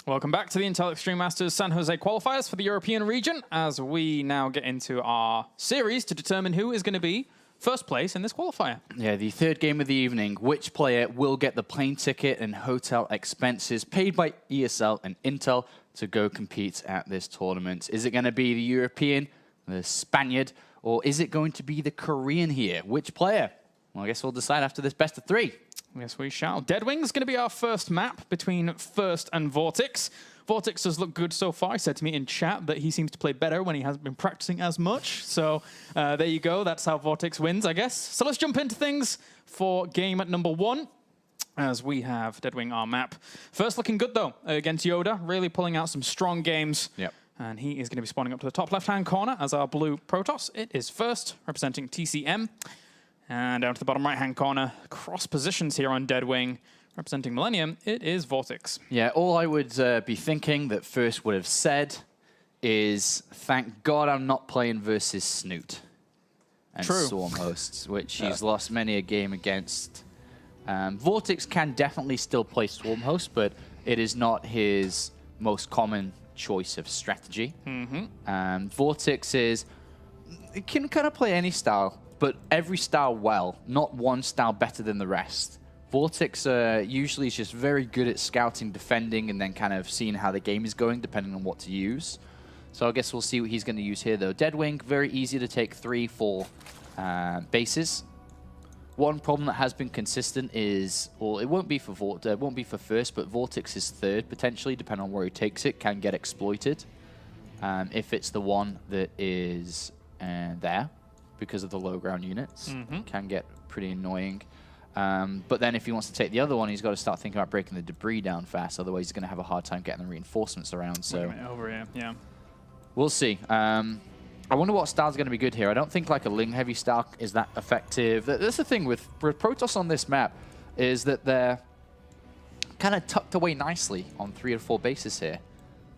Welcome back to the Intel Extreme Masters San Jose qualifiers for the European region, as we now get into our series to determine who is going to be first place in this qualifier. Yeah, the third game of the evening. Which player will get the plane ticket and hotel expenses paid by ESL and Intel to go compete at this tournament? Is it going to be the European, the Spaniard, or is it going to be the Korean here? Which player? Well, I guess we'll decide after this best of 3. Yes, we shall. Deadwing's going to be our first map between First and VortiX. VortiX does look good so far. He said to me in chat that he seems to play better when he hasn't been practicing as much. So there you go. That's how VortiX wins, I guess. So let's jump into things for game at number 1, as we have Deadwing our map. First looking good, though, against Yoda. Really pulling out some strong games. Yep. And he is going to be spawning up to the top left-hand corner as our blue Protoss. It is First, representing TCM. And down to the bottom right-hand corner, cross positions here on Deadwing, representing Millennium, it is VortiX. Yeah, all I would be thinking that First would have said is, thank God I'm not playing versus Snoot and Swarm hosts, which he's lost many a game against. VortiX can definitely still play Swarm host, but it is not his most common choice of strategy. VortiX is, it can kind of play any style, but every style well, not one style better than the rest. VortiX usually is just very good at scouting, defending, and then kind of seeing how the game is going, depending on what to use. So I guess we'll see what he's going to use here, though. Deadwing, very easy to take 3, 4 bases. One problem that has been consistent is, well, it won't be for First, but VortiX is third, potentially, depending on where he takes it, can get exploited. If it's the one that is there, because of the low ground units, can get pretty annoying. But then if he wants to take the other one, he's got to start thinking about breaking the debris down fast. Otherwise, he's going to have a hard time getting the reinforcements around. So over here, yeah. We'll see. I wonder what style's going to be good here. I don't think like a Ling heavy style is that effective. That's the thing with Protoss on this map, is that they're kind of tucked away nicely on 3 or 4 bases here.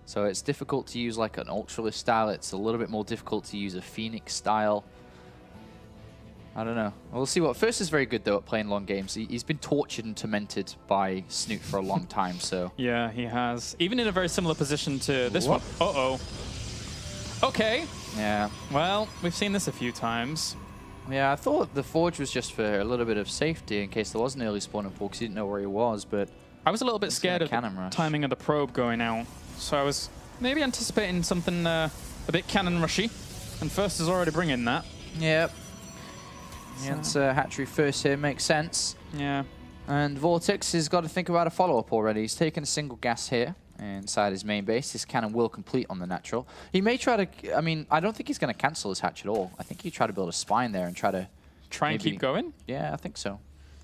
So it's difficult to use like an Ultralist style. It's a little bit more difficult to use a Phoenix style. I don't know. We'll see what. First is very good, though, at playing long games. He's been tortured and tormented by Snoot for a long time, so... Yeah, he has. Even in a very similar position to this one. Uh-oh. Okay. Yeah. Well, we've seen this a few times. Yeah, I thought the Forge was just for a little bit of safety in case there was an early spawning pool, because he didn't know where he was, but... I was a little bit scared of the timing of the probe going out, so I was maybe anticipating something a bit cannon rushy, and First is already bringing that. Yep. Yeah, it's hatchery first here, makes sense. Yeah. And VortiX has got to think about a follow-up already. He's taken a single gas here inside his main base. His cannon will complete on the natural. He may try to, I mean, I don't think he's going to cancel his hatch at all. I think he try to build a spine there and try and keep going? Yeah, I think so.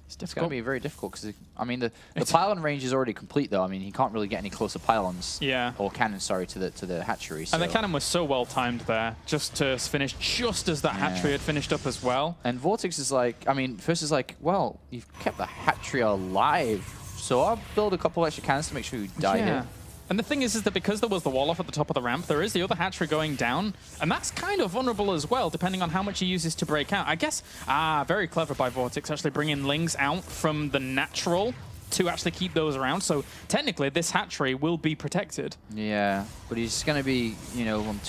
It's going to be very difficult because, I mean, the pylon range is already complete, though. I mean, he can't really get any closer pylons. Yeah. Or cannons, sorry, to the hatchery. So. And the cannon was so well timed there, just to finish just as that hatchery had finished up as well. And VortiX is like, I mean, First is like, well, you've kept the hatchery alive, so I'll build a couple extra cannons to make sure you die here. And the thing is that because there was the wall off at the top of the ramp, there is the other hatchery going down, and that's kind of vulnerable as well, depending on how much he uses to break out. I guess, very clever by VortiX, actually bringing Lings out from the natural to actually keep those around. So technically, this hatchery will be protected. Yeah, but he's going to be, you know, on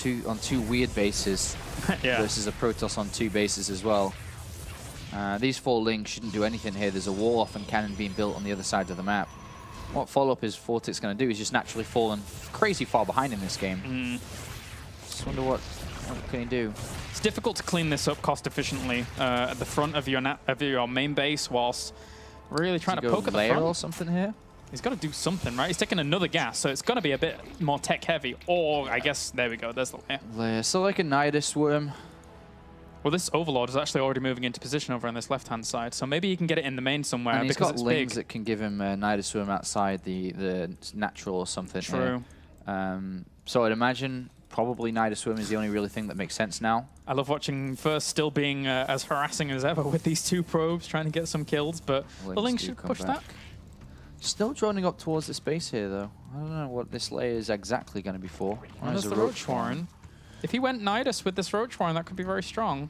two weird bases versus a Protoss on 2 bases as well. These 4 Lings shouldn't do anything here. There's a wall off and cannon being built on the other side of the map. What follow-up is VortiX going to do is just naturally fallen crazy far behind in this game. Just wonder what can he do. It's difficult to clean this up cost efficiently at the front of your main base, whilst really trying to poke at the front. Or something here. He's got to do something, right? He's taking another gas, so it's going to be a bit more tech heavy. Or I guess there we go. There's the layer. So like a Nidus Worm. Well, this Overlord is actually already moving into position over on this left-hand side, so maybe he can get it in the main somewhere. And he's because got it's Lings big. that can give him a Nidus Worm outside the natural or something. True. So I'd imagine probably Nidus Worm is the only really thing that makes sense now. I love watching First still being as harassing as ever with these 2 probes, trying to get some kills, but the Lings should push that. Still droning up towards the space here, though. I don't know what this layer is exactly going to be for. There's the Roach Warren. If he went Nidus with this Roach Warren, that could be very strong.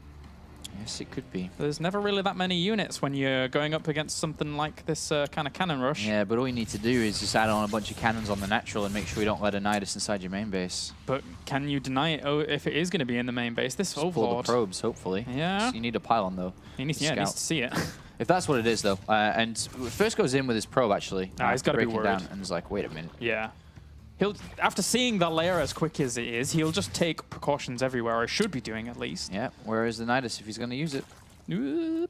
Yes, it could be. There's never really that many units when you're going up against something like this kind of cannon rush. Yeah, but all you need to do is just add on a bunch of cannons on the natural and make sure you don't let a Nidus inside your main base. But can you deny it if it is going to be in the main base? This just Overlord. pull the probes, hopefully. Yeah. So you need a pylon, though. He needs, yeah, needs to see it. If that's what it is, though. And first goes in with his probe, actually. He's got to be worried. Down and is like, wait a minute. Yeah. He'll, after seeing that layer as quick as it is, he'll just take precautions everywhere, or should be doing at least. Yeah, where is the Nidus if he's going to use it? No,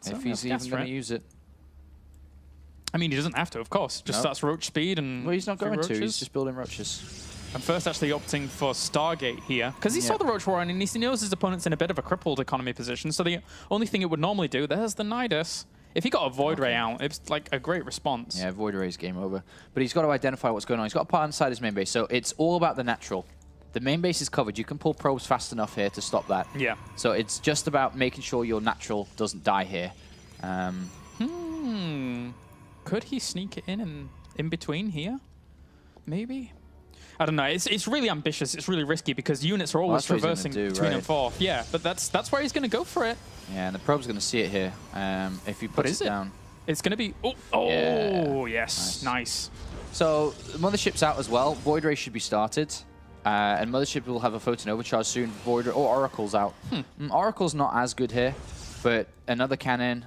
if he's even going to use it. I mean, he doesn't have to, of course. Just starts roach speed and... Well, he's not going roaches. to. He's just building roaches. I'm first actually opting for Stargate here, because he saw the Roach War and he knows his opponent's in a bit of a crippled economy position, so the only thing it would normally do, there's the Nidus. If he got a Void Ray out, it's like a great response. Yeah, Void Ray's game over. But he's got to identify what's going on. He's got a part inside his main base, so it's all about the natural. The main base is covered. You can pull probes fast enough here to stop that. Yeah. So it's just about making sure your natural doesn't die here. Could he sneak it in between here? Maybe? I don't know. It's really ambitious. It's really risky because units are always traversing between and forth. Yeah, but that's where he's going to go for it. Yeah, and the probe's going to see it here. If he puts it down. It's going to be... Oh, yeah. yes. Nice. So Mothership's out as well. Void Ray should be started. And Mothership will have a photon overcharge soon. Void Ray, or Oracle's out. Oracle's not as good here, but another cannon...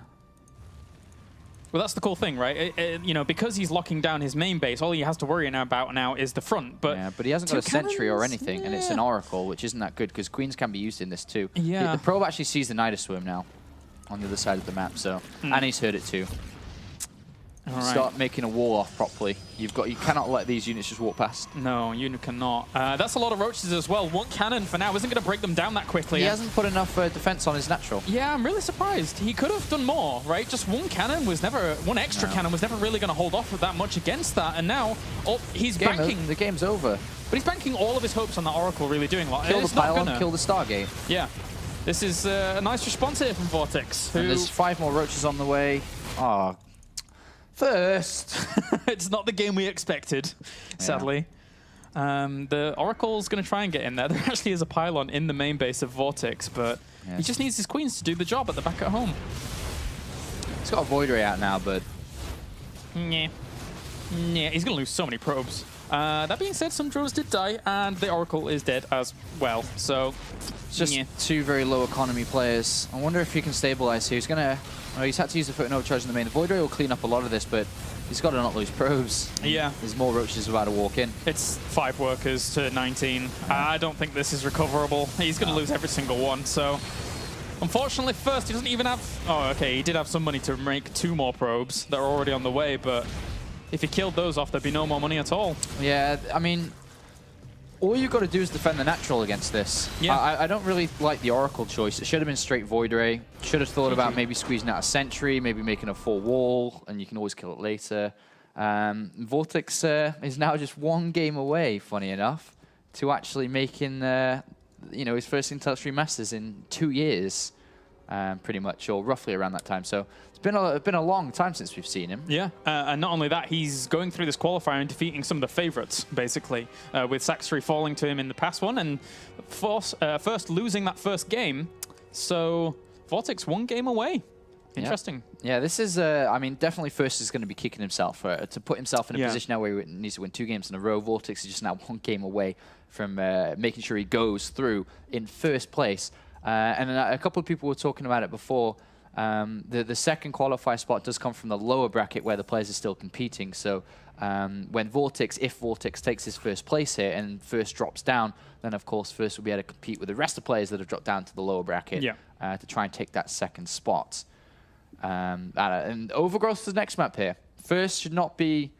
Well, that's the cool thing, right? You know, because he's locking down his main base, all he has to worry about now is the front. But yeah, but he hasn't got a sentry or anything, and it's an Oracle, which isn't that good because Queens can be used in this too. Yeah. The probe actually sees the Nidus Swarm now on the other side of the map, so and he's heard it too. Start making a wall off properly. You cannot let these units just walk past. No, you cannot. That's a lot of roaches as well. One cannon for now isn't going to break them down that quickly. He hasn't put enough defense on his natural. Yeah, I'm really surprised. He could have done more, right? Just one cannon was never, one extra cannon was never really going to hold off that much against that. And now he's banking. The game's over. But he's banking all of his hopes on that Oracle really doing a lot. Kill the pylon, kill the Stargate. Yeah. This is a nice response here from VortiX. And there's 5 more roaches on the way. Oh. First. It's not the game we expected, sadly. The Oracle's going to try and get in there. There actually is a pylon in the main base of VortiX, but he just needs his queens to do the job at the back at home. He's got a Void Ray out now, but... Yeah, he's going to lose so many probes. That being said, some drones did die, and the Oracle is dead as well. So, it's just 2 very low economy players. I wonder if he can stabilize here. He's going to... Well, he's had to use the foot and overcharge in the main. The Void Ray will clean up a lot of this, but he's got to not lose probes. Yeah. There's more roaches about to walk in. It's 5 workers to 19. I don't think this is recoverable. He's going to lose every single one, so... Unfortunately, first, he doesn't even have... Oh, okay, he did have some money to make 2 more probes that are already on the way, but if he killed those off, there'd be no more money at all. Yeah, I mean... All you've got to do is defend the natural against this. Yeah. I don't really like the Oracle choice. It should have been straight Void Ray. Should have thought about maybe squeezing out a sentry, maybe making a full wall, and you can always kill it later. VortiX is now just 1 game away, funny enough, to actually making his first Intel Masters in 2 years, pretty much, or roughly around that time. So it's been a long time since we've seen him. Yeah, and not only that, he's going through this qualifier and defeating some of the favorites, basically, with Saxtory falling to him in the past one and first losing that first game. So VortiX 1 game away. Interesting. Yeah, this is, I mean, definitely first is going to be kicking himself to put himself in a position now where he needs to win 2 games in a row. VortiX is just now 1 game away from making sure he goes through in first place. And a couple of people were talking about it before. The second qualifier spot does come from the lower bracket where the players are still competing. So when if VortiX takes his first place here and first drops down, then of course first will be able to compete with the rest of the players that have dropped down to the lower bracket to try and take that second spot. And Overgrowth is the next map here. First should not be,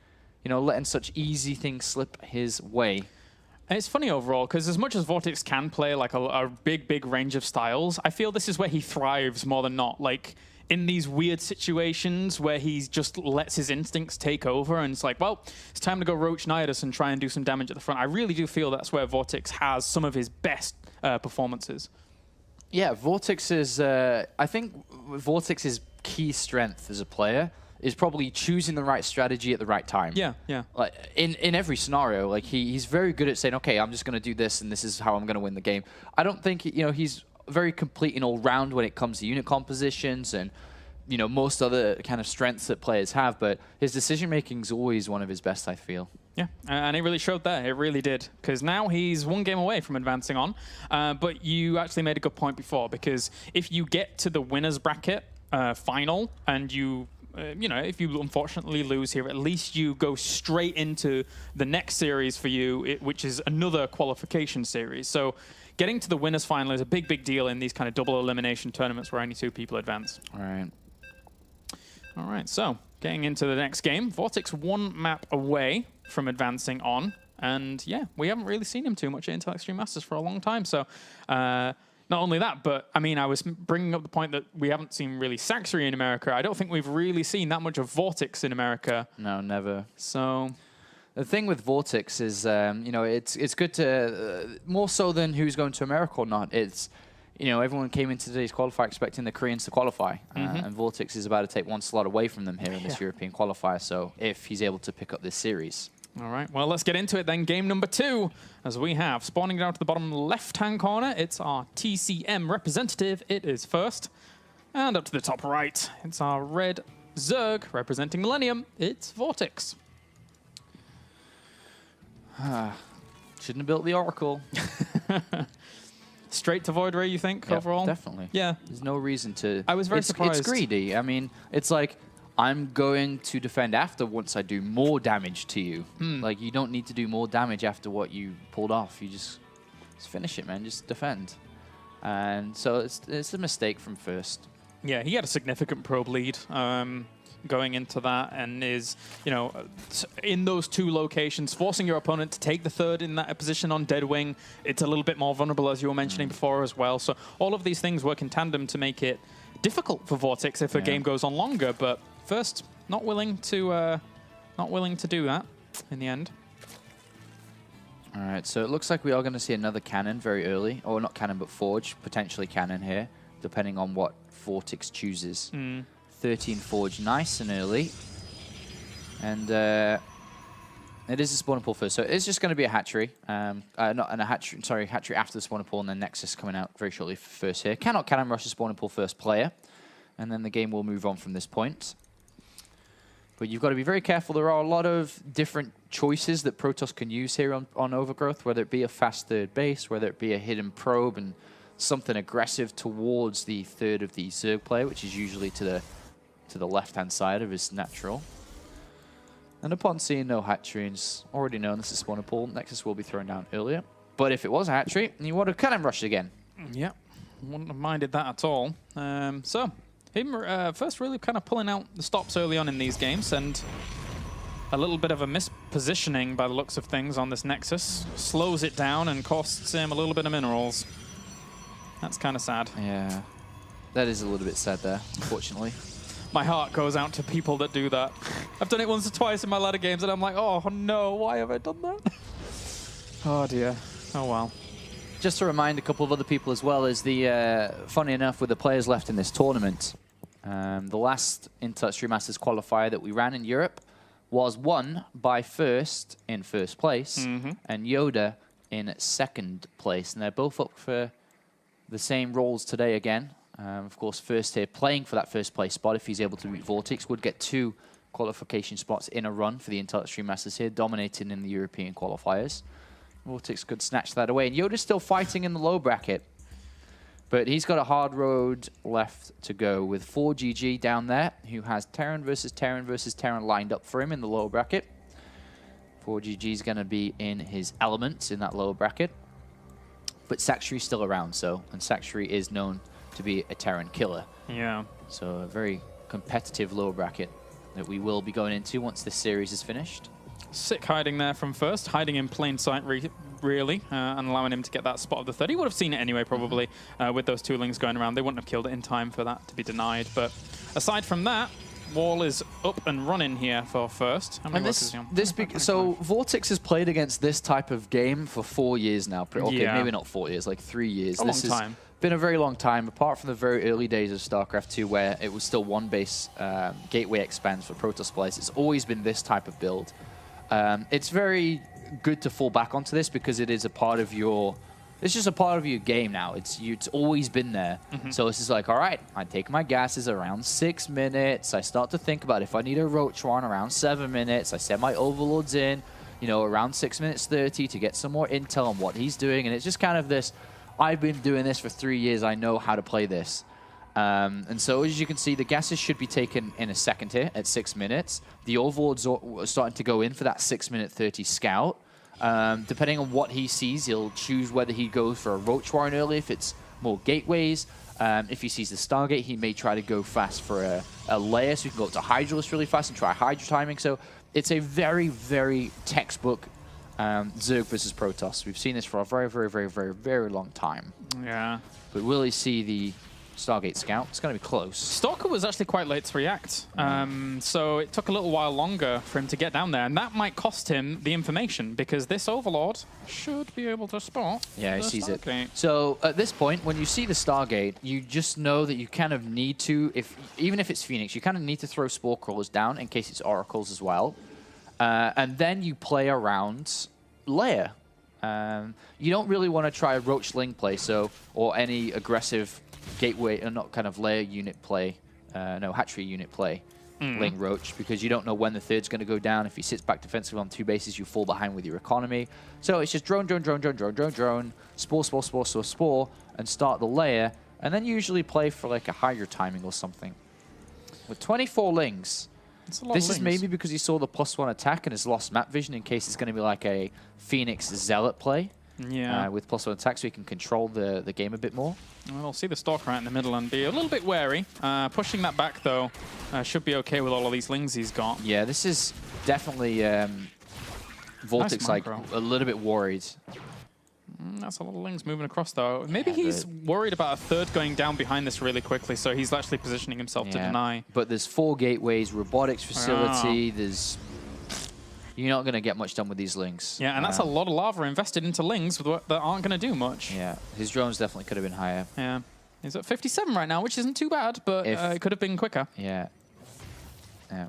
letting such easy things slip his way. And it's funny overall, because as much as VortiX can play like a big range of styles, I feel this is where he thrives more than not. Like, in these weird situations where he just lets his instincts take over and it's like, well, it's time to go Roach Nidus and try and do some damage at the front. I really do feel that's where VortiX has some of his best performances. Yeah, VortiX is... I think VortiX's key strength as a player is probably choosing the right strategy at the right time. Yeah. Like in every scenario, like he's very good at saying, okay, I'm just going to do this, and this is how I'm going to win the game. I don't think he's very complete in all round when it comes to unit compositions and most other kind of strengths that players have. But his decision making is always one of his best, I feel. Yeah, and it really showed there. It really did. Because now he's one game away from advancing on. But you actually made a good point before, because if you get to the winner's bracket final and if you unfortunately lose here, at least you go straight into the next series for you, which is another qualification series. So getting to the winner's final is a big, big deal in these kind of double elimination tournaments where only 2 people advance. All right, so getting into the next game, VortiX 1 map away from advancing on. And yeah, we haven't really seen him too much at Intel Extreme Masters for a long time. So not only that, but I mean, I was bringing up the point that we haven't seen really Saxary in America. I don't think we've really seen that much of VortiX in America. No, never. So the thing with VortiX is, it's good to, more so than who's going to America or not, it's, everyone came into today's qualifier expecting the Koreans to qualify. And VortiX is about to take 1 slot away from them here in this European qualifier, so if he's able to pick up this series. All right, well, let's get into it then. Game number 2, as we have spawning down to the bottom left-hand corner, it's our TCM representative. It is first. And up to the top right, it's our red Zerg representing Millennium. It's VortiX. Shouldn't have built the Oracle. Straight to Void Ray, you think, overall? Definitely. Yeah. There's no reason to... I was very surprised. It's greedy. I mean, it's like, I'm going to defend after once I do more damage to you. Like, you don't need to do more damage after what you pulled off. You just finish it, man. Just defend. And so it's a mistake from first. Yeah, he had a significant probe lead going into that, and is, in those 2 locations, forcing your opponent to take the third in that position on Dead Wing. It's a little bit more vulnerable, as you were mentioning before as well. So all of these things work in tandem to make it difficult for VortiX if the game goes on longer. But first, not willing to do that in the end. All right, so it looks like we are going to see another cannon very early, or not cannon, but forge, potentially cannon here, depending on what VortiX chooses. 13 forge, nice and early. And it is a spawner pool first, so it's just going to be a hatchery. Hatchery after the spawner pool, and then Nexus coming out very shortly for first here. Cannot cannon rush the spawner pool first player, and then the game will move on from this point. But you've got to be very careful. There are a lot of different choices that Protoss can use here on Overgrowth, whether it be a fast third base, whether it be a hidden probe, and something aggressive towards the third of the Zerg player, which is usually to the left-hand side of his natural. And upon seeing no hatchery, and it's already known this is spawner pool, Nexus will be thrown down earlier. But if it was a hatchery, you want to cannon rush again. Yeah, wouldn't have minded that at all. So him first really kind of pulling out the stops early on in these games, and a little bit of a mispositioning by the looks of things on this Nexus. Slows it down and costs him a little bit of minerals. That's kind of sad. Yeah, that is a little bit sad there, unfortunately. My heart goes out to people that do that. I've done it once or twice in my ladder games, and I'm like, oh no, why have I done that? Oh dear. Oh well. Just to remind a couple of other people as well, is funny enough, with the players left in this tournament, the last Intel Extreme Masters qualifier that we ran in Europe was won by First in first place, and Yoda in second place. And they're both up for the same roles today again. Of course, First here playing for that first place spot. If he's able to beat VortiX, would get 2 qualification spots in a run for the Intel Extreme Masters here, dominating in the European qualifiers. VortiX could snatch that away. And Yoda's still fighting in the low bracket. But he's got a hard road left to go with 4GG down there, who has Terran versus Terran versus Terran lined up for him in the lower bracket. 4GG is going to be in his elements in that lower bracket. But Saxary's still around, and Saxary is known to be a Terran killer. Yeah. So a very competitive lower bracket that we will be going into once this series is finished. Sick hiding there from First, hiding in plain sight really, and allowing him to get that spot of the third. He would have seen it anyway, probably, with those 2 lings going around. They wouldn't have killed it in time for that to be denied. But aside from that, Wall is up and running here for First. How many so VortiX has played against this type of game for 4 years now. Okay, maybe not 4 years, like 3 years. A long time. Been a very long time, apart from the very early days of StarCraft 2, where it was still 1 base gateway expands for Protoss players. It's always been this type of build. It's very good to fall back onto this because it is a part of your it's just a part of your game now. It's always been there. So it's just like, all right, I take my gases around 6 minutes. I start to think about if I need a roach run around 7 minutes. I set my overlords in, you know, around 6 minutes 30 to get some more intel on what he's doing. And it's just kind of this, I've been doing this for 3 years. I know how to play this. And so as you can see, the gases should be taken in a second here at 6 minutes. The overlords are starting to go in for that 6 minute 30 scout. Depending on what he sees, he'll choose whether he goes for a roach warren early if it's more gateways. If he sees the Stargate, he may try to go fast for a layer, so he can go up to Hydralisk really fast and try Hydra timing. So it's a very, very textbook Zerg versus Protoss. We've seen this for a very, very, very, very, very long time. Yeah. But will he see the Stargate scout? It's going to be close. Stalker was actually quite late to react, so it took a little while longer for him to get down there, and that might cost him the information, because this Overlord should be able to spot he sees Stargate. it. So at this point, when you see the Stargate, you just know that you kind of need to, even if it's Phoenix, you kind of need to throw Spore Crawlers down in case it's Oracles as well. And then you play around Lair. You don't really want to try a Roach Ling play, or any aggressive gateway, or not kind of layer unit play, hatchery unit play, Ling Roach, because you don't know when the third's going to go down. If he sits back defensively on 2 bases, you fall behind with your economy. So it's just drone, spore, and start the layer, and then usually play for like a higher timing or something. With 24 Lings, this is maybe because he saw the +1 attack and has lost map vision in case it's going to be like a Phoenix Zealot play. Yeah. With +1 attack, so he can control the game a bit more. Well, we'll see the Stalker out in the middle and be a little bit wary. Pushing that back, though, should be okay with all of these Lings he's got. Yeah, this is definitely VortiX, like, a little bit worried. That's a lot of Lings moving across, though. Maybe he's worried about a third going down behind this really quickly, so he's actually positioning himself to deny. But there's 4 gateways, robotics facility, there's... You're not going to get much done with these Lings. Yeah, and that's a lot of lava invested into Lings that aren't going to do much. Yeah, his drones definitely could have been higher. Yeah, he's at 57 right now, which isn't too bad, but it could have been quicker. Yeah. Yeah.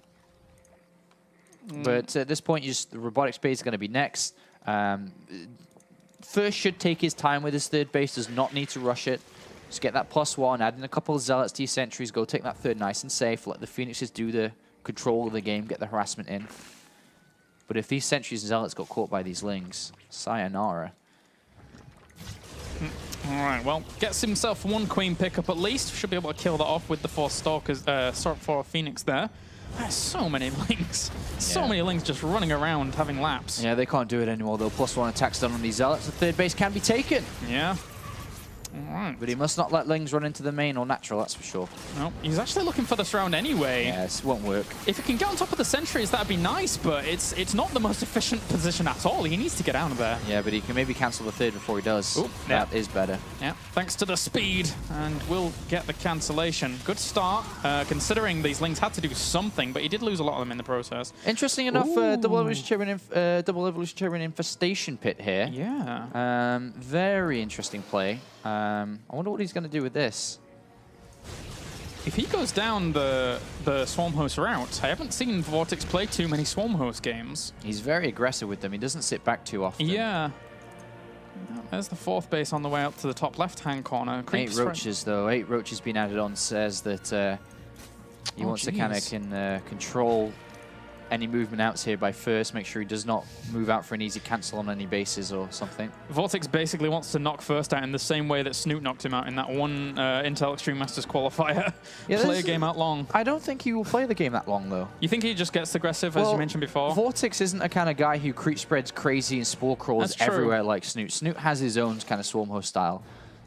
But at this point, the robotic space is going to be next. First should take his time with his third base, does not need to rush it. Just get that +1, add in a couple of Zealots to your sentries, go take that third nice and safe, let the Phoenixes do the control of the game, get the harassment in. But if these sentries and Zealots got caught by these Lings, sayonara. All right, well, gets himself 1 Queen pickup at least. Should be able to kill that off with the 4 Stalkers, 4 Phoenix there. There's so many Lings. So many Lings just running around having laps. Yeah, they can't do it anymore, though. +1 attacks done on these Zealots. The third base can be taken. Yeah. All right. But he must not let Lings run into the main or natural, that's for sure. No, he's actually looking for this round anyway. Yeah, this won't work. If he can get on top of the sentries, that'd be nice, but it's not the most efficient position at all. He needs to get out of there. Yeah, but he can maybe cancel the third before he does. Ooh, that is better. Yeah, thanks to the speed, and we'll get the cancellation. Good start, considering these Lings had to do something, but he did lose a lot of them in the process. Interesting enough, double evolution Cherry infestation pit here. Yeah. Very interesting play. I wonder what he's going to do with this. If he goes down the Swarm Host route, I haven't seen VortiX play too many Swarm Host games. He's very aggressive with them. He doesn't sit back too often. Yeah. There's the 4th base on the way up to the top left-hand corner. 8 roaches, though. 8 roaches being added on says that he wants to kind of control any movement outs here by first, make sure he does not move out for an easy cancel on any bases or something. VortiX basically wants to knock first out in the same way that Snoot knocked him out in that one Intel Extreme Masters qualifier. Play a game out long. I don't think he will play the game that long, though. You think he just gets aggressive, as you mentioned before? VortiX isn't a kind of guy who creep spreads crazy and spore crawls everywhere like Snoot. Snoot has his own kind of swarm host style.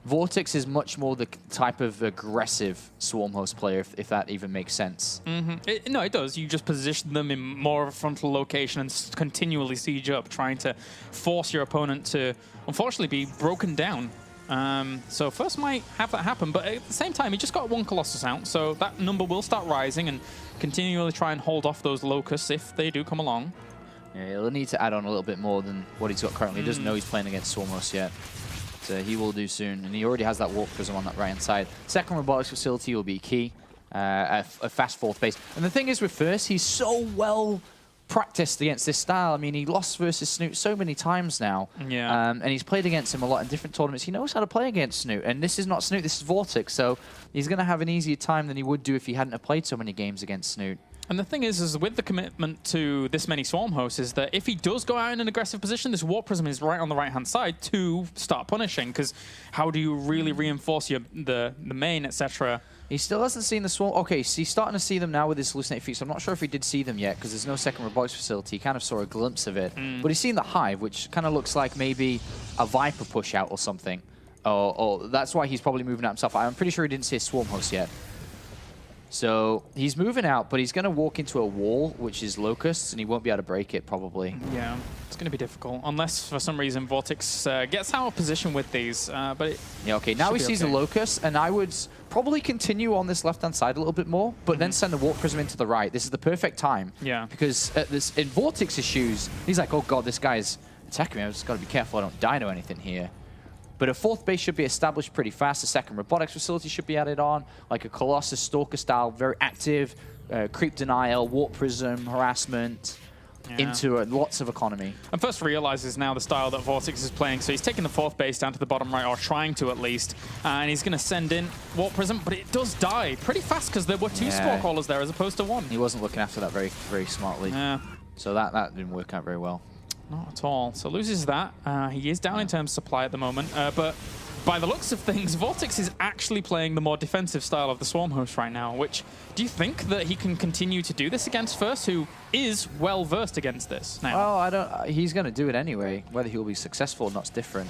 VortiX is much more the type of aggressive swarm host player, if that even makes sense. No, it does. You just position them in more of a frontal location and continually siege up, trying to force your opponent to, unfortunately, be broken down. So first might have that happen, but at the same time, he just got 1 Colossus out, so that number will start rising and continually try and hold off those locusts if they do come along. Yeah, he'll need to add on a little bit more than what he's got currently. He doesn't know he's playing against swarm host yet. He will do soon, and he already has that warp prism on that right-hand side. Second robotics facility will be key, a fast 4th base. And the thing is with first, he's so well practiced against this style. I mean, he lost versus Snoot so many times now. Yeah. And he's played against him a lot in different tournaments. He knows how to play against Snoot. And this is not Snoot, this is VortiX. So he's going to have an easier time than he would do if he hadn't have played so many games against Snoot. And the thing is with the commitment to this many Swarm hosts is that if he does go out in an aggressive position, this Warp Prism is right on the right-hand side to start punishing, because how do you really reinforce the main, etc.? He still hasn't seen the Swarm. Okay, so he's starting to see them now with his hallucinate feats. I'm not sure if he did see them yet, because there's no second robotics facility. He kind of saw a glimpse of it. But he's seen the Hive, which kind of looks like maybe a Viper push out or something. Or that's why he's probably moving out himself. I'm pretty sure he didn't see a Swarm host yet. So he's moving out, but he's going to walk into a wall, which is Locusts, and he won't be able to break it, probably. Yeah, it's going to be difficult, unless for some reason VortiX gets out of position with these. But yeah, okay, now he sees the Locust, and I would probably continue on this left-hand side a little bit more, but then send the Warp Prism into the right. This is the perfect time. Yeah. Because in VortiX's shoes, he's like, oh god, this guy's attacking me. I've just got to be careful I don't die to anything here. But a fourth base should be established pretty fast. A second robotics facility should be added on, like a Colossus Stalker style, very active, creep denial, warp prism, harassment, into lots of economy. And first realizes now the style that VortiX is playing, so he's taking the fourth base down to the bottom right, or trying to at least, and he's going to send in warp prism, but it does die pretty fast because there were two Spore Crawlers there as opposed to one. He wasn't looking after that very, very smartly. Yeah. So that didn't work out very well. Not at all. So loses that. He is down in terms of supply at the moment, but by the looks of things, VortiX is actually playing the more defensive style of the Swarm host right now, which, do you think that he can continue to do this against First, who is well-versed against this now? Well, I don't. He's going to do it anyway. Whether he'll be successful or not is different.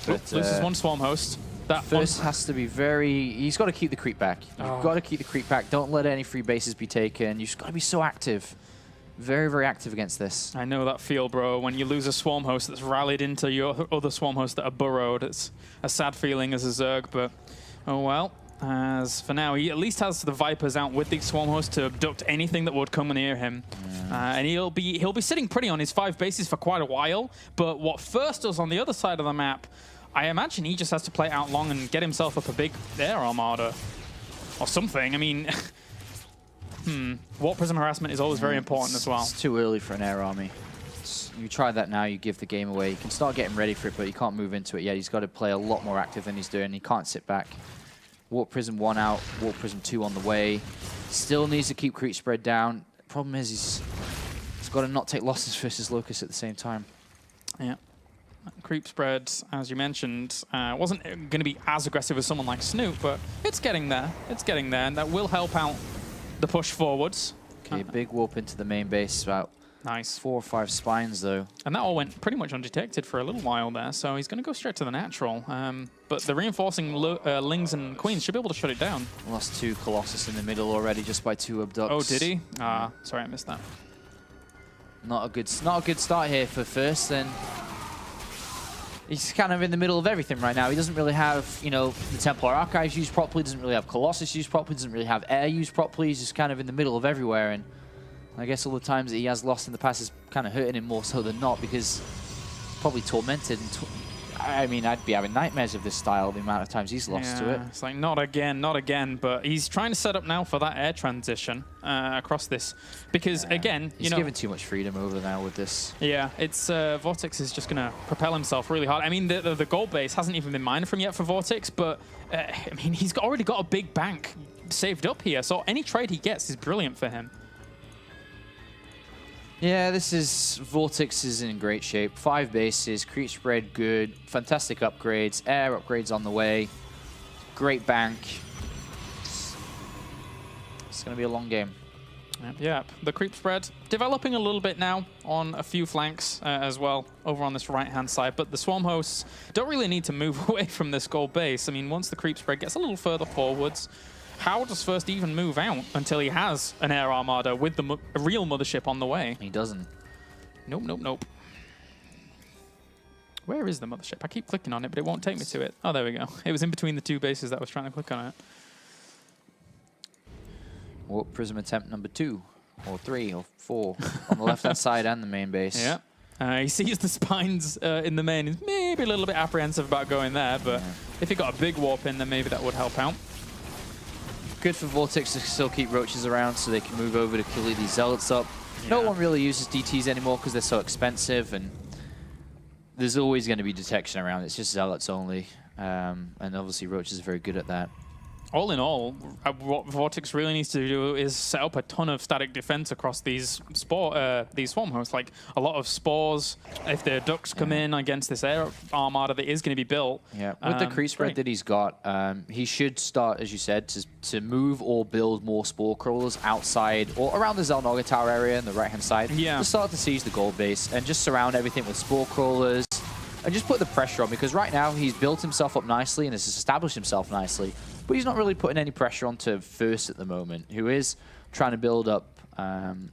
But, loses one Swarm host. That First has to be very... He's got to keep the creep back. You've got to keep the creep back. Don't let any free bases be taken. You've just got to be so active. Very, very active against this. I know that feel, bro. When you lose a Swarm host that's rallied into your other Swarm hosts that are burrowed, it's a sad feeling as a Zerg, but oh well. As for now, he at least has the Vipers out with the Swarm host to abduct anything that would come near him. And he'll be sitting pretty on his 5 bases for quite a while, but what First does on the other side of the map, I imagine he just has to play out long and get himself up a big air armada or something. I mean... Warp Prism harassment is always very important as well. It's too early for an air army. You try that now, you give the game away. You can start getting ready for it, but you can't move into it yet. He's got to play a lot more active than he's doing. He can't sit back. Warp Prism 1 out, Warp Prism 2 on the way. Still needs to keep creep spread down. Problem is he's got to not take losses versus Locust at the same time. Yeah. Creep spread, as you mentioned, wasn't going to be as aggressive as someone like Snoot, but it's getting there. It's getting there, and that will help out the push forwards. Okay, big warp into the main base, about nice 4 or 5 spines though. And that all went pretty much undetected for a little while there, so he's going to go straight to the natural. But the reinforcing Lings and Queens should be able to shut it down. Lost 2 Colossus in the middle already just by 2 abducts. Oh, did he? Sorry, I missed that. Not a good start here for First, then. He's kind of in the middle of everything right now. He doesn't really have, you know, the Templar Archives used properly, doesn't really have Colossus used properly, doesn't really have Air used properly. He's just kind of in the middle of everywhere, and I guess all the times that he has lost in the past is kind of hurting him more so than not, because probably tormented. And I mean, I'd be having nightmares of this style, the amount of times he's lost to it. It's like, not again, not again. But he's trying to set up now for that air transition across this. Because, again, he's given too much freedom over now with this. Yeah, it's VortiX is just going to propel himself really hard. I mean, the gold base hasn't even been mined from yet for VortiX, but, I mean, he's already got a big bank saved up here. So any trade he gets is brilliant for him. Yeah, VortiX is in great shape. 5 bases, creep spread good, fantastic upgrades, air upgrades on the way, great bank. It's going to be a long game. Yep. The creep spread developing a little bit now on a few flanks as well over on this right-hand side, but the Swarm hosts don't really need to move away from this gold base. I mean, once the creep spread gets a little further forwards, how does First even move out until he has an air armada with the real mothership on the way? He doesn't. Nope, nope, nope. Where is the mothership? I keep clicking on it, but it won't take me to it. Oh, there we go. It was in between the 2 bases that I was trying to click on it. Warp Prism attempt number 2, or 3, or 4, on the left-hand side and the main base. Yeah. He sees the spines in the main. He's maybe a little bit apprehensive about going there, but if he got a big warp in, then maybe that would help out. Good for VortiX to still keep roaches around so they can move over to kill these zealots up. No one really uses DTs anymore because they're so expensive, and there's always going to be detection around. It's just Zealots only, and obviously Roach is very good at that. All in all, what VortiX really needs to do is set up a ton of static defense across these swarm hosts. Like a lot of spores, if the ducks come in against this air armada that is going to be built. Yeah, with the creep spread that he's got, he should start, as you said, to move or build more spore crawlers outside or around the Xel'Naga Tower area on the right-hand side. Yeah. To start to siege the gold base and just surround everything with spore crawlers and just put the pressure on, because right now he's built himself up nicely and has established himself nicely. But he's not really putting any pressure onto First at the moment, who is trying to build up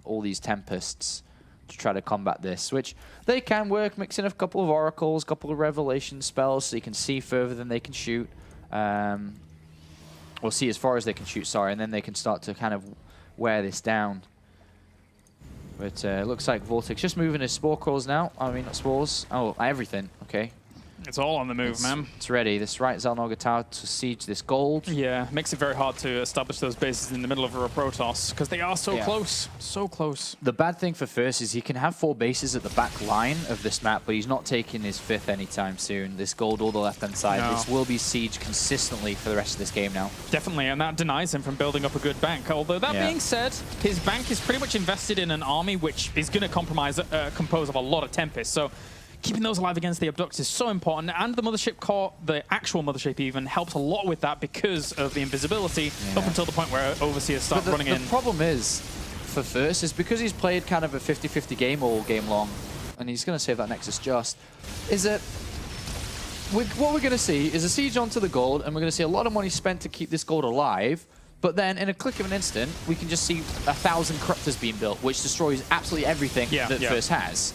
all these Tempests to try to combat this, which they can work, mixing a couple of Oracles, a couple of Revelation spells, so you can see further than they can shoot. Or see as far as they can shoot, sorry, and then they can start to kind of wear this down. But it looks like VortiX just moving his Spore Crawls now. I mean, not Spores. Oh, everything. Okay. It's all on the move, man. It's ready. This right Xel'Naga Tower to siege this gold. Yeah, makes it very hard to establish those bases in the middle of a Protoss because they are so close. So close. The bad thing for First is he can have 4 bases at the back line of this map, but he's not taking his 5th anytime soon. This gold all the left-hand side. No. This will be sieged consistently for the rest of this game now. Definitely, and that denies him from building up a good bank. Although that being said, his bank is pretty much invested in an army which is going to compose of a lot of Tempests. So keeping those alive against the Abducts is so important, and the Mothership core, the actual Mothership even, helps a lot with that because of the invisibility up until the point where Overseers start running in. The problem is, for First, is because he's played kind of a 50-50 game all game long, and he's going to save that Nexus just, is that what we're going to see is a siege onto the gold, and we're going to see a lot of money spent to keep this gold alive, but then in a click of an instant, we can just see 1,000 Corruptors being built, which destroys absolutely everything that First has.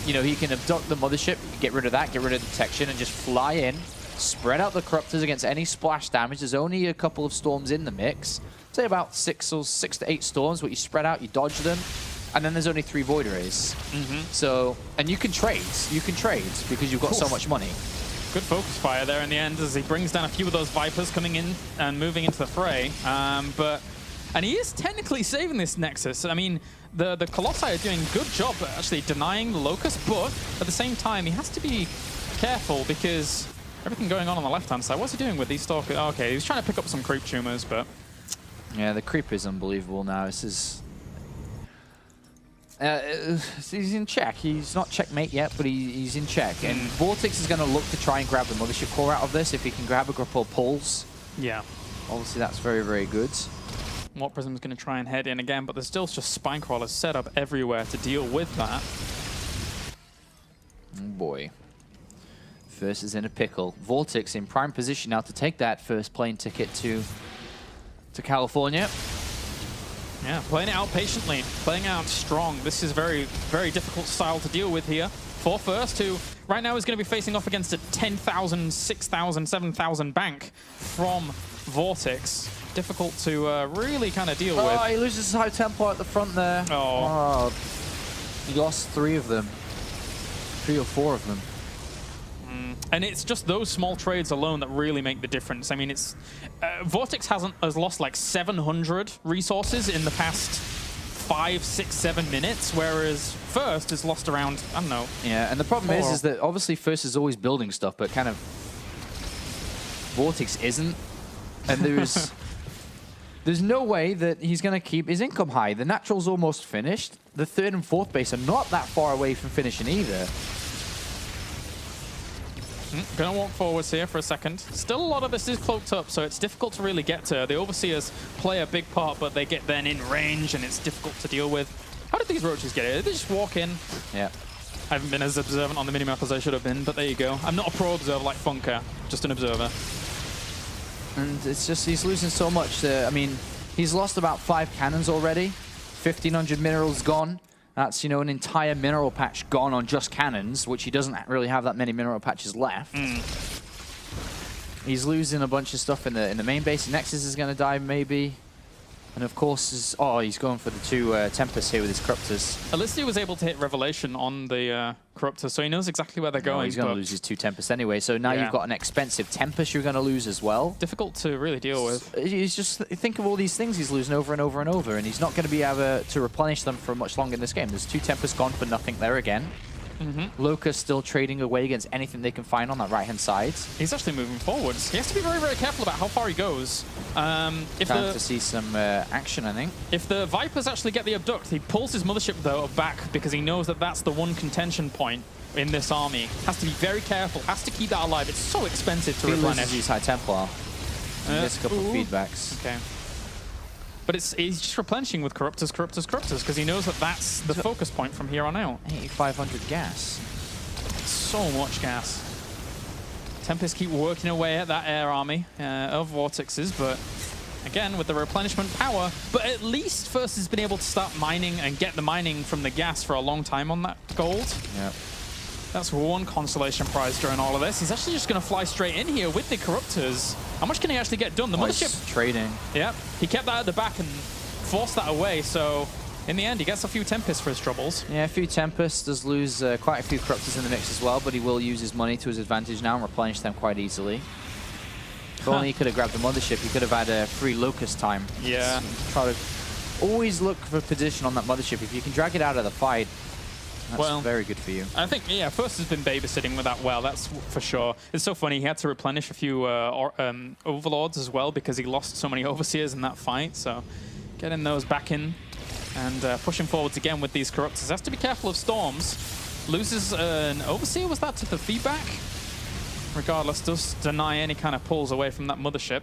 You know, he can abduct the Mothership, get rid of that, get rid of detection, and just fly in, spread out the Corruptors against any splash damage. There's only a couple of storms in the mix. Say about 6 to 8 storms, but you spread out, you dodge them, and then there's only 3 Void Rays. So, and you can trade because you've got so much money. Good focus fire there in the end as he brings down a few of those Vipers coming in and moving into the fray. And he is technically saving this Nexus. I mean, the Colossi are doing a good job at actually denying the Locust, but at the same time, he has to be careful because everything going on the left-hand side. What's he doing with these Stalkers? Oh, okay, he's trying to pick up some creep tumors, but... Yeah, the creep is unbelievable now. This is... he's in check. He's not checkmate yet, but he's in check. And VortiX is going to look to try and grab the Mothership core out of this if he can grab a couple of pulls. Yeah. Obviously, that's very, very good. Mort Prism's going to try and head in again, but there's still just Spine Crawlers set up everywhere to deal with that. Oh boy. First is in a pickle. VortiX in prime position now to take that first plane ticket to California. Yeah, playing it out patiently, playing out strong. This is very, very difficult style to deal with here for First, who right now is going to be facing off against a 10,000, 6,000, 7,000 bank from VortiX. Difficult to really kind of deal with. Oh, he loses his high tempo at the front there. Oh. He lost 3 of them. 3 or 4 of them. And it's just those small trades alone that really make the difference. I mean, it's VortiX has lost like 700 resources in the past 5, 6, 7 minutes, whereas First has lost around, I don't know. Yeah, and the problem is that obviously First is always building stuff, but kind of VortiX isn't. And there's no way that he's going to keep his income high. The natural's almost finished. The 3rd and 4th base are not that far away from finishing either. Gonna walk forwards here for a second. Still a lot of this is cloaked up, so it's difficult to really get to. The Overseers play a big part, but they get then in range, and it's difficult to deal with. How did these Roaches get it? Did they just walk in? Yeah. I haven't been as observant on the minimap as I should have been, but there you go. I'm not a pro observer like Funker, just an observer. And it's just, he's losing so much. I mean, he's lost about 5 cannons already. 1,500 minerals gone. That's, you know, an entire mineral patch gone on just cannons, which he doesn't really have that many mineral patches left. He's losing a bunch of stuff in the main base. Nexus is going to die, maybe. And of course, he's going for the 2 Tempests here with his Corruptors. Alistia was able to hit Revelation on the Corruptor, so he knows exactly where they're going. He's going to lose his 2 Tempests anyway, so now you've got an expensive Tempest you're going to lose as well. Difficult to really deal with. He's just, think of all these things he's losing over and over and over, and he's not going to be able to replenish them for much longer in this game. There's 2 Tempests gone for nothing there again. Locust still trading away against anything they can find on that right-hand side. He's actually moving forwards. He has to be very, very careful about how far he goes. Time to see some action, I think. If the Vipers actually get the abduct, he pulls his mothership, though, back because he knows that that's the one contention point in this army. Has to be very careful, has to keep that alive. It's so expensive to replenish. He loses High Templar. Gets a couple of feedbacks. Okay. But he's just replenishing with Corruptors, because he knows that that's the focus point from here on out. 8,500 gas. So much gas. Tempests keep working away at that air army of Vortexes, but again, with the replenishment power. But at least First has been able to start mining and get the mining from the gas for a long time on that gold. Yep. That's one consolation prize during all of this. He's actually just going to fly straight in here with the Corruptors. How much can he actually get done? The mothership trading. Yeah, he kept that at the back and forced that away. So in the end, he gets a few Tempests for his troubles. Yeah, a few Tempests. Does lose quite a few Corruptors in the mix as well, but he will use his money to his advantage now and replenish them quite easily. If only he could have grabbed the mothership, he could have had a free Locust time. Yeah. Try to always look for position on that mothership. If you can drag it out of the fight, that's very good for you. I think, yeah, First has been babysitting with that well, that's for sure. It's so funny, he had to replenish a few Overlords as well because he lost so many Overseers in that fight, so getting those back in and pushing forwards again with these Corruptors. Has to be careful of Storms. Loses an Overseer, was that to the feedback? Regardless, does deny any kind of pulls away from that mothership.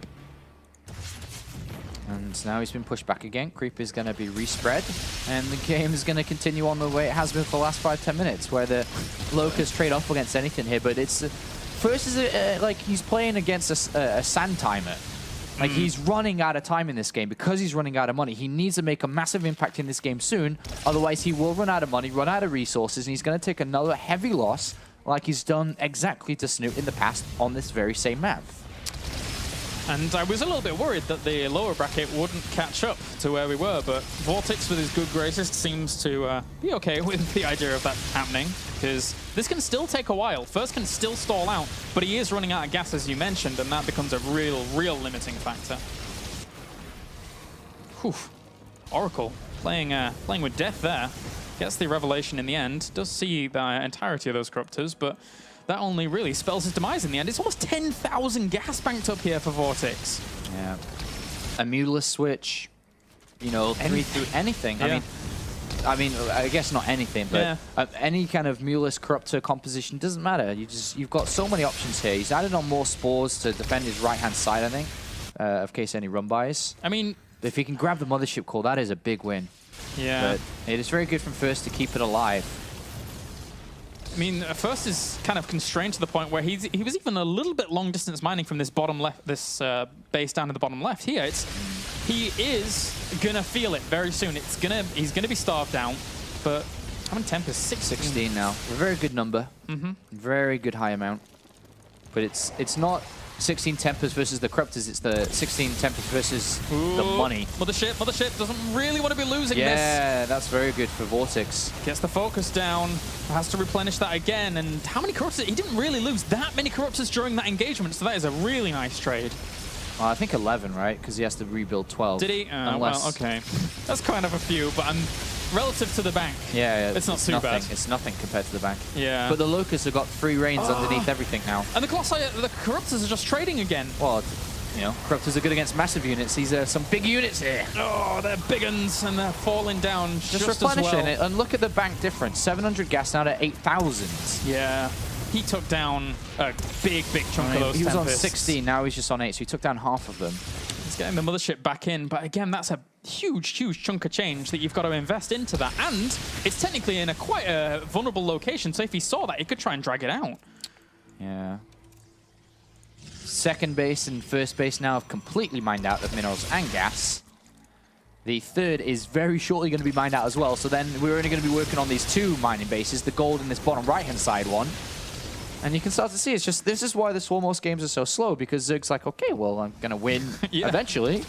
And now he's been pushed back again. Creep is going to be respread, and the game is going to continue on the way it has been for the last 5-10 minutes, where the Locusts trade off against anything here. But it's First is like he's playing against a sand timer. Like he's running out of time in this game because he's running out of money. He needs to make a massive impact in this game soon, otherwise he will run out of money, run out of resources, and he's going to take another heavy loss, like he's done exactly to Snoot in the past on this very same map. And I was a little bit worried that the lower bracket wouldn't catch up to where we were, but VortiX, with his good graces, seems to be okay with the idea of that happening, because this can still take a while. First can still stall out, but he is running out of gas, as you mentioned, and that becomes a real limiting factor. Whew. Oracle playing with death there. Gets the revelation in the end. Does see the entirety of those Corruptors, but that only really spells his demise in the end. It's almost 10,000 gas banked up here for VortiX. Yeah. A Mutalist switch, you know, anything. Yeah. I mean, I guess not anything, but any kind of Mutalist Corruptor composition doesn't matter. You've got so many options here. He's added on more spores to defend his right-hand side, I think, of case any run bys. I mean, if he can grab the mothership core, that is a big win. Yeah. But it is very good from First to keep it alive. I mean, First is kind of constrained to the point where he was even a little bit long distance mining from this bottom left, this base down to the bottom left here. He is gonna feel it very soon. He's gonna be starved out. But how many temp is 16 now? A very good number. Very good high amount. But it's not 16 Tempers versus the Corruptors, it's the 16 Tempers versus the money. Mothership doesn't really want to be losing this. Yeah, that's very good for VortiX. Gets the focus down, has to replenish that again, and how many Corruptors? He didn't really lose that many Corruptors during that engagement, so that is a really nice trade. I think 11, right? Because he has to rebuild 12. Did he? Well, okay. That's kind of a few, but relative to the bank, it's not too bad. It's nothing compared to the bank. Yeah. But the Locusts have got free reigns underneath everything now. And the Corruptors are just trading again. Well, you know, Corruptors are good against massive units. These are some big units here. Oh, they're big uns, and they're falling down just replenishing as well. it, and look at the bank difference. 700 gas now to 8,000. Yeah. He took down a big chunk of those He was Tempests. on 16, now he's just on 8, so he took down half of them. He's getting the mothership back in, but again, that's a huge chunk of change that you've got to invest into that. And it's technically in quite a vulnerable location, so if he saw that, he could try and drag it out. Yeah. Second base and first base now have completely mined out of minerals and gas. The third is very shortly going to be mined out as well, so then we're only going to be working on these two mining bases, the gold in this bottom right-hand side one. And you can start to see, it's just, this is why the Swarmos games are so slow, because Zerg's like, okay, well, I'm going to win eventually.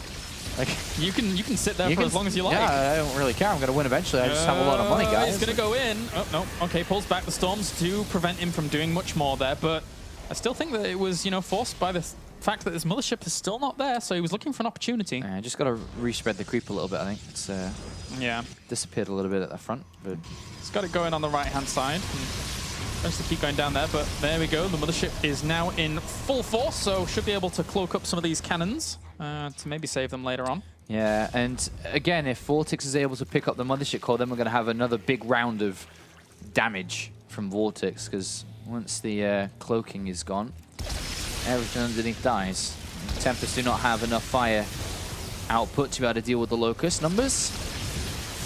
Like, you can sit there for as long as you like. Yeah, I don't really care. I'm going to win eventually. I just have a lot of money, guys. He's going to go in. Oh, no. Okay, pulls back. The storms do prevent him from doing much more there, but I still think that it was, you know, forced by the fact that this mothership is still not there, so he was looking for an opportunity. Yeah, just got to respread the creep a little bit, I think. It's yeah, disappeared a little bit at the front, but he's got it going on the right-hand side. Tries to keep going down there, but there we go. The mothership is now in full force, so should be able to cloak up some of these cannons to maybe save them later on. Yeah, and again, if VortiX is able to pick up the mothership core, then we're going to have another big round of damage from VortiX, because once the cloaking is gone, everything underneath dies. Tempest do not have enough fire output to be able to deal with the Locust numbers.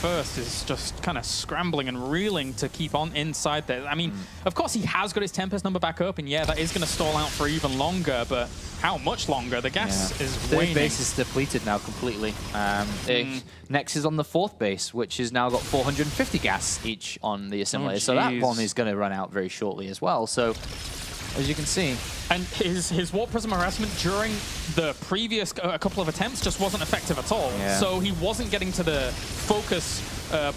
First is just kind of scrambling and reeling to keep on inside there. I mean, of course, he has got his Tempest number back up, and yeah, that is going to stall out for even longer, but how much longer? The gas is waning. Third base is depleted now completely. Next is on the fourth base, which has now got 450 gas each on the assimilator. So that one is going to run out very shortly as well. So, as you can see. And his Warp Prism harassment during the previous couple of attempts just wasn't effective at all. Yeah. So he wasn't getting to the focus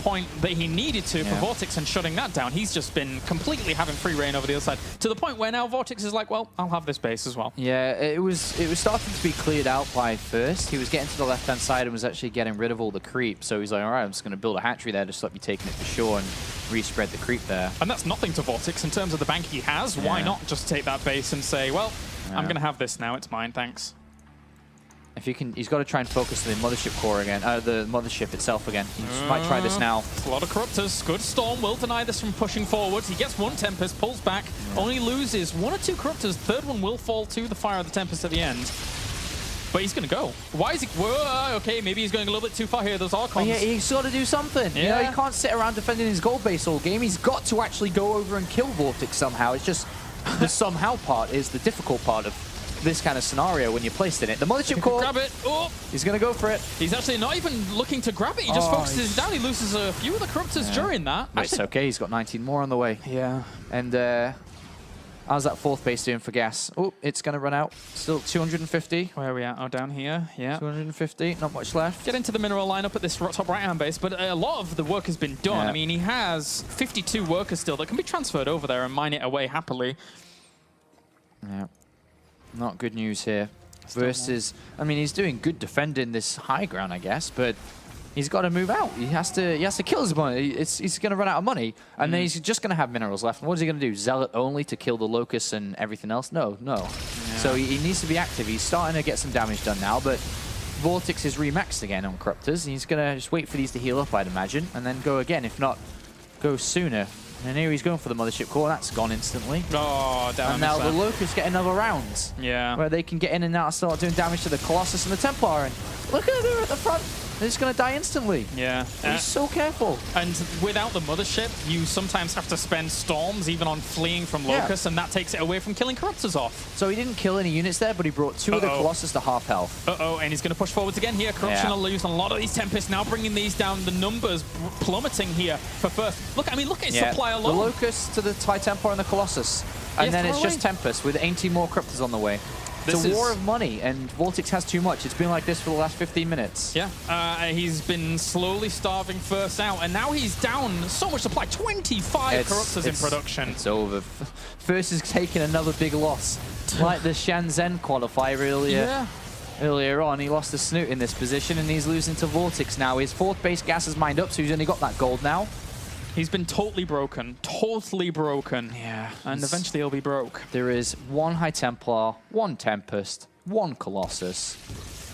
point that he needed to for VortiX and shutting that down. He's just been completely having free reign over the other side, to the point where now VortiX is like, well, I'll have this base as well. Yeah, it was starting to be cleared out by first. He was getting to the left-hand side and was actually getting rid of all the creep. So he's like, all right, I'm just going to build a hatchery there, just let me taking it for sure and respread the creep there. And that's nothing to VortiX in terms of the bank he has. Why not just take that base and say, well, I'm going to have this now. It's mine, thanks. If you can, he's got to try and focus the mothership core again, the mothership itself again. He might try this now. A lot of Corruptors. Good Storm will deny this from pushing forward. He gets one Tempest, pulls back, only loses one or two Corruptors. Third one will fall to the fire of the Tempest at the end. But he's going to go. Why is he? Whoa, okay, maybe he's going a little bit too far here. Those Archons. Yeah, he's got to do something. Yeah. You know, he can't sit around defending his gold base all game. He's got to actually go over and kill VortiX somehow. It's just the somehow part is the difficult part of this kind of scenario when you're placed in it. The mothership core. Grab it. Oh. He's going to go for it. He's actually not even looking to grab it. He just focuses down. He loses a few of the Corruptors during that. But it's okay. He's got 19 more on the way. Yeah. And how's that fourth base doing for gas? Oh, it's going to run out. Still 250. Where are we at? Oh, down here. Yeah. 250. Not much left. Get into the mineral lineup at this top right-hand base, but a lot of the work has been done. I mean, he has 52 workers still that can be transferred over there and mine it away happily. Yeah. Not good news here. Versus, I mean, he's doing good defending this high ground, I guess, but he's got to move out. He has to kill his money. He's going to run out of money, and then he's just going to have minerals left. And what is he going to do? Zealot only to kill the Locusts and everything else? No. Yeah. So he needs to be active. He's starting to get some damage done now, but VortiX is remaxed again on Corruptors. He's going to just wait for these to heal up, I'd imagine, and then go again. If not, go sooner. And here he's going for the mothership core. That's gone instantly. Oh, damn. And now the Locusts get another round. Yeah. Where they can get in and out and start doing damage to the Colossus and the Templar. And look at her at the front. They're just going to die instantly. Yeah. He's so careful. And without the mothership, you sometimes have to spend storms even on fleeing from Locusts, and that takes it away from killing Corruptors off. So he didn't kill any units there, but he brought two of the Colossus to half health. And he's going to push forwards again here. Corruption will lose a lot of these Tempests, now bringing these down. The numbers plummeting here for first. Look, I mean, look at his supply alone. The Locust to the TIE Templar and the Colossus. And then it's just Tempest with 80 more Corruptors on the way. It's a war of money, and VortiX has too much. It's been like this for the last 15 minutes. Yeah, he's been slowly starving first out, and now he's down so much supply. 25 Corruptors in production. It's over. First is taking another big loss. Like the Shenzhen qualifier earlier on. He lost the Snoot in this position, and he's losing to VortiX now. His fourth base gas is mined up, so he's only got that gold now. He's been totally broken. Totally broken. Yeah. And eventually he'll be broke. There is one High Templar, one Tempest, one Colossus,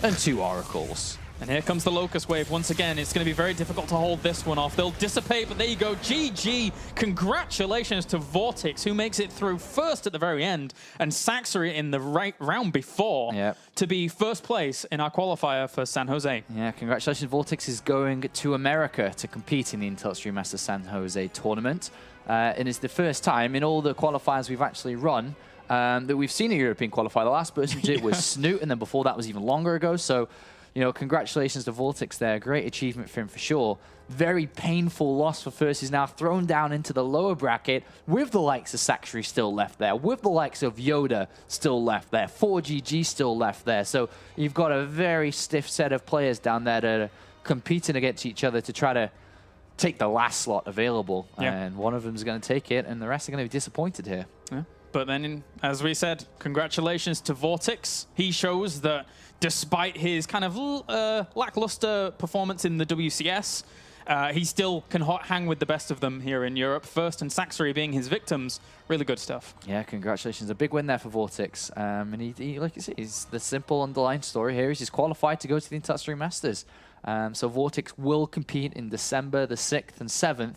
and two Oracles. And here comes the Locust Wave once again. It's going to be very difficult to hold this one off. They'll dissipate, but there you go. GG. Congratulations to VortiX, who makes it through first at the very end, and Saxery in the round before to be first place in our qualifier for San Jose. Yeah, congratulations. VortiX is going to America to compete in the Intel Extreme Masters San Jose tournament. And it's the first time in all the qualifiers we've actually run that we've seen a European qualifier. The last person did was Snoot, and then before that was even longer ago. So you know, congratulations to VortiX there. Great achievement for him for sure. Very painful loss for First. He's now thrown down into the lower bracket with the likes of Saxary still left there, with the likes of Yoda still left there, 4GG still left there. So you've got a very stiff set of players down there that are competing against each other to try to take the last slot available. Yeah. And one of them is going to take it, and the rest are going to be disappointed here. Yeah. But then, as we said, congratulations to VortiX. He shows that despite his kind of lackluster performance in the WCS, he still can hang with the best of them here in Europe. First and Saxary being his victims. Really good stuff. Yeah, congratulations. A big win there for VortiX. And he like you say, he's the simple underlying story here is he's qualified to go to the Interstellar Masters. So VortiX will compete in December the 6th and 7th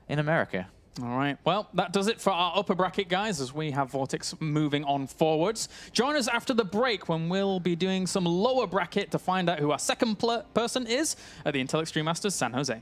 in America. All right. Well, that does it for our upper bracket, guys, as we have VortiX moving on forwards. Join us after the break when we'll be doing some lower bracket to find out who our second person is at the Intel Extreme Masters San Jose.